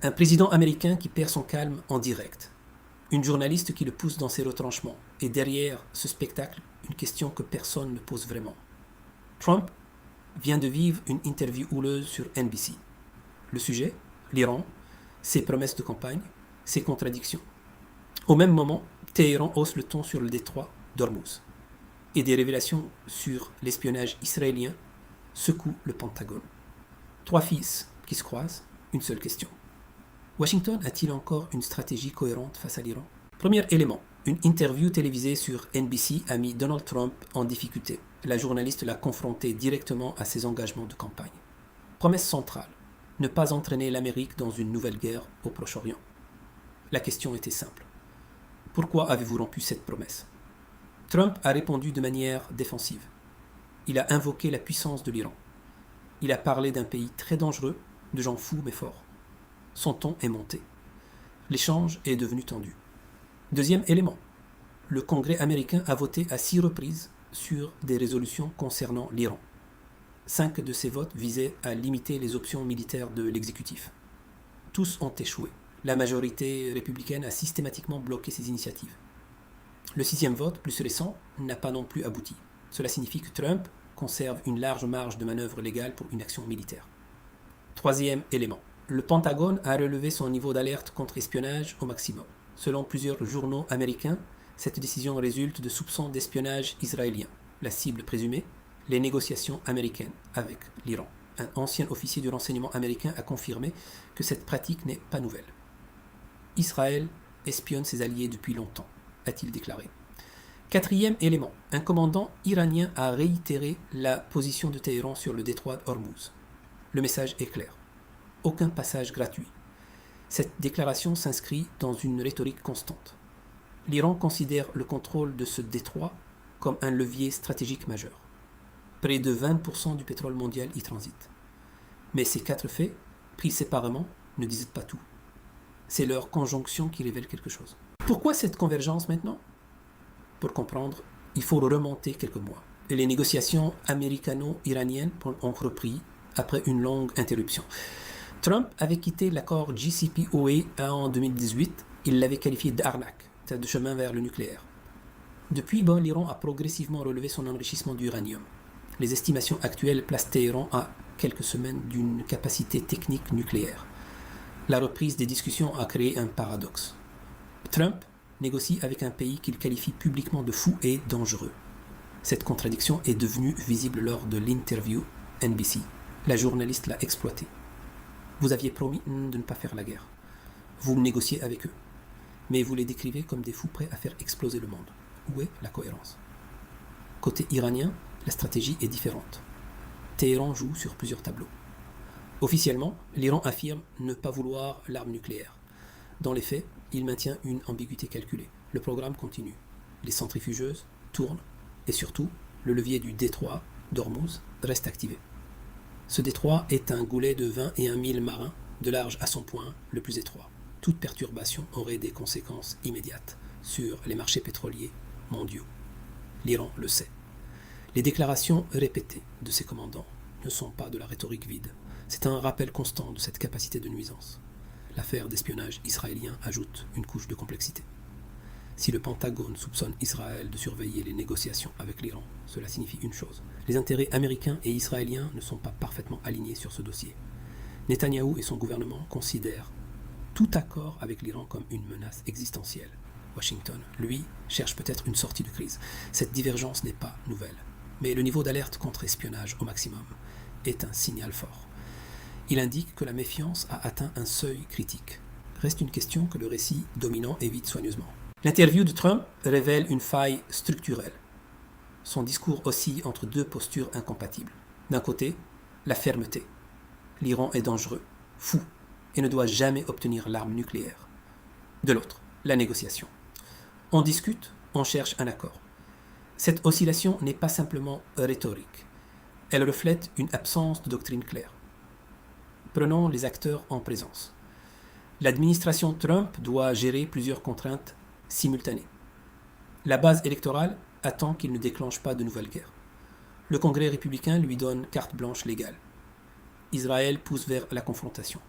Un président américain qui perd son calme en direct. Une journaliste qui le pousse dans ses retranchements. Et derrière ce spectacle, une question que personne ne pose vraiment. Trump vient de vivre une interview houleuse sur NBC. Le sujet, l'Iran, ses promesses de campagne, ses contradictions. Au même moment, Téhéran hausse le ton sur le détroit d'Ormuz. Et des révélations sur l'espionnage israélien secouent le Pentagone. Trois fils qui se croisent, une seule question. Washington a-t-il encore une stratégie cohérente face à l'Iran? Premier élément, une interview télévisée sur NBC a mis Donald Trump en difficulté. La journaliste l'a confronté directement à ses engagements de campagne. Promesse centrale, ne pas entraîner l'Amérique dans une nouvelle guerre au Proche-Orient. La question était simple. Pourquoi avez-vous rompu cette promesse? Trump a répondu de manière défensive. Il a invoqué la puissance de l'Iran. Il a parlé d'un pays très dangereux, de gens fous mais forts. Son ton est monté. L'échange est devenu tendu. Deuxième élément. Le Congrès américain a voté à 6 reprises sur des résolutions concernant l'Iran. 5 de ces votes visaient à limiter les options militaires de l'exécutif. Tous ont échoué. La majorité républicaine a systématiquement bloqué ces initiatives. Le 6e vote, plus récent, n'a pas non plus abouti. Cela signifie que Trump conserve une large marge de manœuvre légale pour une action militaire. Troisième élément. Le Pentagone a relevé son niveau d'alerte contre espionnage au maximum. Selon plusieurs journaux américains, cette décision résulte de soupçons d'espionnage israélien. La cible présumée, les négociations américaines avec l'Iran. Un ancien officier du renseignement américain a confirmé que cette pratique n'est pas nouvelle. Israël espionne ses alliés depuis longtemps, a-t-il déclaré. Quatrième élément, un commandant iranien a réitéré la position de Téhéran sur le détroit d'Ormuz. Le message est clair. Aucun passage gratuit. Cette déclaration s'inscrit dans une rhétorique constante. L'Iran considère le contrôle de ce détroit comme un levier stratégique majeur. Près de 20% du pétrole mondial y transite. Mais ces 4 faits, pris séparément, ne disent pas tout. C'est leur conjonction qui révèle quelque chose. Pourquoi cette convergence maintenant? Pour comprendre, il faut remonter quelques mois. Et les négociations américano-iraniennes ont repris après une longue interruption. Trump avait quitté l'accord JCPOA en 2018. Il l'avait qualifié d'arnaque, de chemin vers le nucléaire. Depuis, l'Iran a progressivement relevé son enrichissement d'uranium. Les estimations actuelles placent Téhéran à quelques semaines d'une capacité technique nucléaire. La reprise des discussions a créé un paradoxe. Trump négocie avec un pays qu'il qualifie publiquement de fou et dangereux. Cette contradiction est devenue visible lors de l'interview NBC. La journaliste l'a exploitée. Vous aviez promis de ne pas faire la guerre. Vous négociez avec eux. Mais vous les décrivez comme des fous prêts à faire exploser le monde. Où est la cohérence? Côté iranien, la stratégie est différente. Téhéran joue sur plusieurs tableaux. Officiellement, l'Iran affirme ne pas vouloir l'arme nucléaire. Dans les faits, il maintient une ambiguïté calculée. Le programme continue. Les centrifugeuses tournent et surtout, le levier du détroit d'Ormuz reste activé. Ce détroit est un goulet de 21 000 marins, de large à son point le plus étroit. Toute perturbation aurait des conséquences immédiates sur les marchés pétroliers mondiaux. L'Iran le sait. Les déclarations répétées de ses commandants ne sont pas de la rhétorique vide. C'est un rappel constant de cette capacité de nuisance. L'affaire d'espionnage israélien ajoute une couche de complexité. Si le Pentagone soupçonne Israël de surveiller les négociations avec l'Iran, cela signifie une chose. Les intérêts américains et israéliens ne sont pas parfaitement alignés sur ce dossier. Netanyahou et son gouvernement considèrent tout accord avec l'Iran comme une menace existentielle. Washington, lui, cherche peut-être une sortie de crise. Cette divergence n'est pas nouvelle. Mais le niveau d'alerte contre espionnage au maximum est un signal fort. Il indique que la méfiance a atteint un seuil critique. Reste une question que le récit dominant évite soigneusement. L'interview de Trump révèle une faille structurelle. Son discours oscille entre 2 postures incompatibles. D'un côté, la fermeté. L'Iran est dangereux, fou, et ne doit jamais obtenir l'arme nucléaire. De l'autre, la négociation. On discute, on cherche un accord. Cette oscillation n'est pas simplement rhétorique. Elle reflète une absence de doctrine claire. Prenons les acteurs en présence. L'administration Trump doit gérer plusieurs contraintes simultanées. La base électorale attend qu'il ne déclenche pas de nouvelle guerre. Le Congrès républicain lui donne carte blanche légale. Israël pousse vers la confrontation.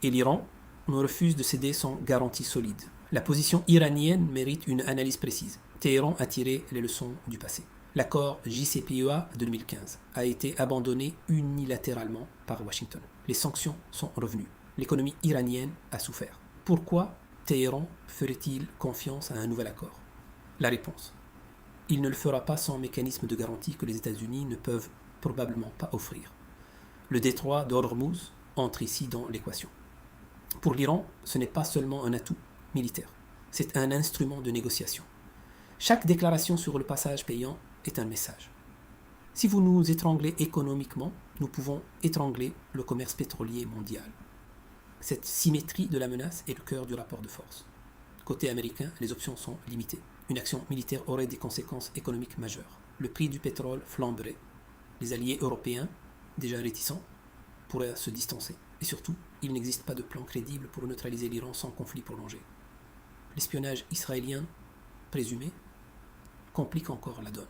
Et l'Iran on refuse de céder sans garantie solide. La position iranienne mérite une analyse précise. Téhéran a tiré les leçons du passé. L'accord JCPOA de 2015 a été abandonné unilatéralement par Washington. Les sanctions sont revenues. L'économie iranienne a souffert. Pourquoi Téhéran ferait-il confiance à un nouvel accord? La réponse: il ne le fera pas sans mécanisme de garantie que les États-Unis ne peuvent probablement pas offrir. Le détroit d'Ormuz entre ici dans l'équation. Pour l'Iran, ce n'est pas seulement un atout militaire, c'est un instrument de négociation. Chaque déclaration sur le passage payant est un message. Si vous nous étranglez économiquement, nous pouvons étrangler le commerce pétrolier mondial. Cette symétrie de la menace est le cœur du rapport de force. Côté américain, les options sont limitées. Une action militaire aurait des conséquences économiques majeures. Le prix du pétrole flamberait. Les alliés européens, déjà réticents, pourraient se distancer. Et surtout, il n'existe pas de plan crédible pour neutraliser l'Iran sans conflit prolongé. L'espionnage israélien présumé complique encore la donne.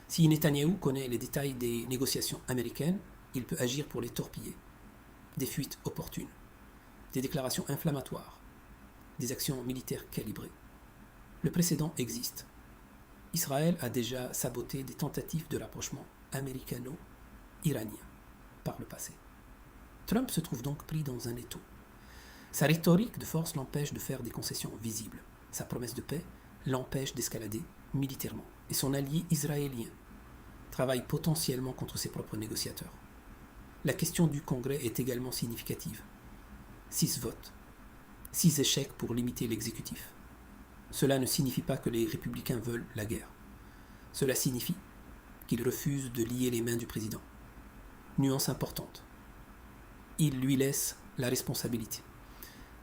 Si Netanyahou connaît les détails des négociations américaines, il peut agir pour les torpiller. Des fuites opportunes, des déclarations inflammatoires, des actions militaires calibrées. Le précédent existe. Israël a déjà saboté des tentatives de rapprochement américano-iranien par le passé. Trump se trouve donc pris dans un étau. Sa rhétorique de force l'empêche de faire des concessions visibles. Sa promesse de paix l'empêche d'escalader militairement. Et son allié israélien travaille potentiellement contre ses propres négociateurs. La question du Congrès est également significative. 6 votes, 6 échecs pour limiter l'exécutif. Cela ne signifie pas que les républicains veulent la guerre. Cela signifie qu'ils refusent de lier les mains du président. Nuance importante. Il lui laisse la responsabilité.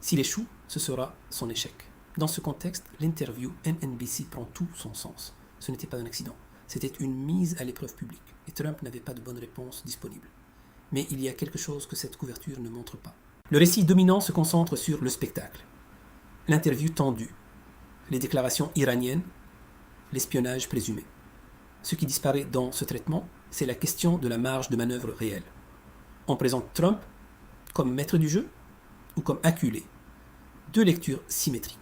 S'il échoue, ce sera son échec. Dans ce contexte, l'interview MNBC prend tout son sens. Ce n'était pas un accident. C'était une mise à l'épreuve publique. Et Trump n'avait pas de bonne réponse disponible. Mais il y a quelque chose que cette couverture ne montre pas. Le récit dominant se concentre sur le spectacle. L'interview tendue. Les déclarations iraniennes. L'espionnage présumé. Ce qui disparaît dans ce traitement, c'est la question de la marge de manœuvre réelle. On présente Trump comme maître du jeu ou comme acculé. 2 lectures symétriques.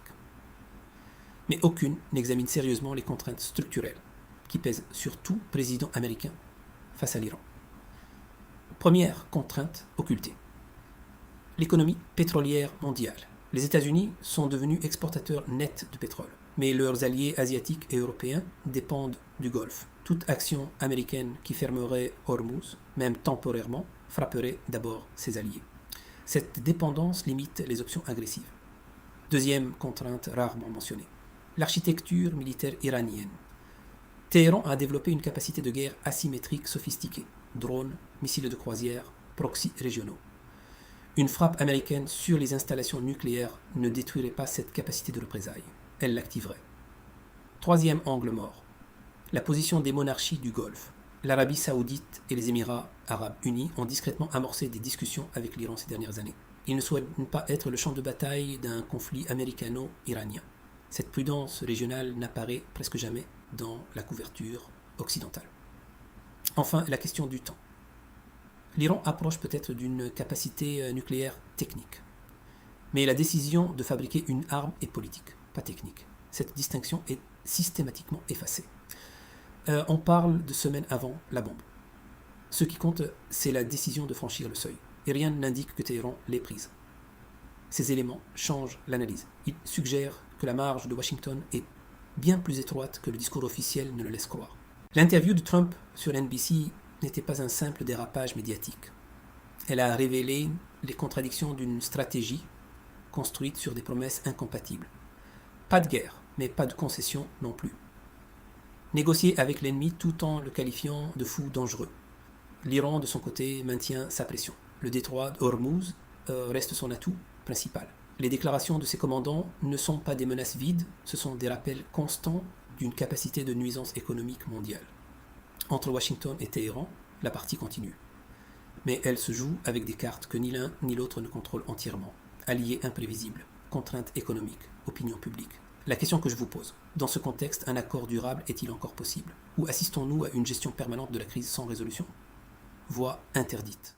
Mais aucune n'examine sérieusement les contraintes structurelles qui pèsent sur tout président américain face à l'Iran. Première contrainte occultée. L'économie pétrolière mondiale. Les États-Unis sont devenus exportateurs nets de pétrole, mais leurs alliés asiatiques et européens dépendent du Golfe. Toute action américaine qui fermerait Hormuz, même temporairement, frapperait d'abord ses alliés. Cette dépendance limite les options agressives. Deuxième contrainte rarement mentionnée. L'architecture militaire iranienne. Téhéran a développé une capacité de guerre asymétrique sophistiquée. Drones, missiles de croisière, proxys régionaux. Une frappe américaine sur les installations nucléaires ne détruirait pas cette capacité de représailles. Elle l'activerait. Troisième angle mort. La position des monarchies du Golfe. L'Arabie saoudite et les Émirats arabes unis ont discrètement amorcé des discussions avec l'Iran ces dernières années. Ils ne souhaitent pas être le champ de bataille d'un conflit américano-iranien. Cette prudence régionale n'apparaît presque jamais dans la couverture occidentale. Enfin, la question du temps. L'Iran approche peut-être d'une capacité nucléaire technique. Mais la décision de fabriquer une arme est politique, pas technique. Cette distinction est systématiquement effacée. On parle de semaines avant la bombe. Ce qui compte, c'est la décision de franchir le seuil. Et rien n'indique que Téhéran l'ait prise. Ces éléments changent l'analyse. Ils suggèrent que la marge de Washington est bien plus étroite que le discours officiel ne le laisse croire. L'interview de Trump sur NBC n'était pas un simple dérapage médiatique. Elle a révélé les contradictions d'une stratégie construite sur des promesses incompatibles. Pas de guerre, mais pas de concession non plus. Négocier avec l'ennemi tout en le qualifiant de fou dangereux. L'Iran, de son côté, maintient sa pression. Le détroit d'Ormuz reste son atout principal. Les déclarations de ses commandants ne sont pas des menaces vides, ce sont des rappels constants d'une capacité de nuisance économique mondiale. Entre Washington et Téhéran, la partie continue. Mais elle se joue avec des cartes que ni l'un ni l'autre ne contrôlent entièrement. Alliés imprévisibles, contraintes économiques, opinion publique. La question que je vous pose, dans ce contexte, un accord durable est-il encore possible? Ou assistons-nous à une gestion permanente de la crise sans résolution? Voie interdite.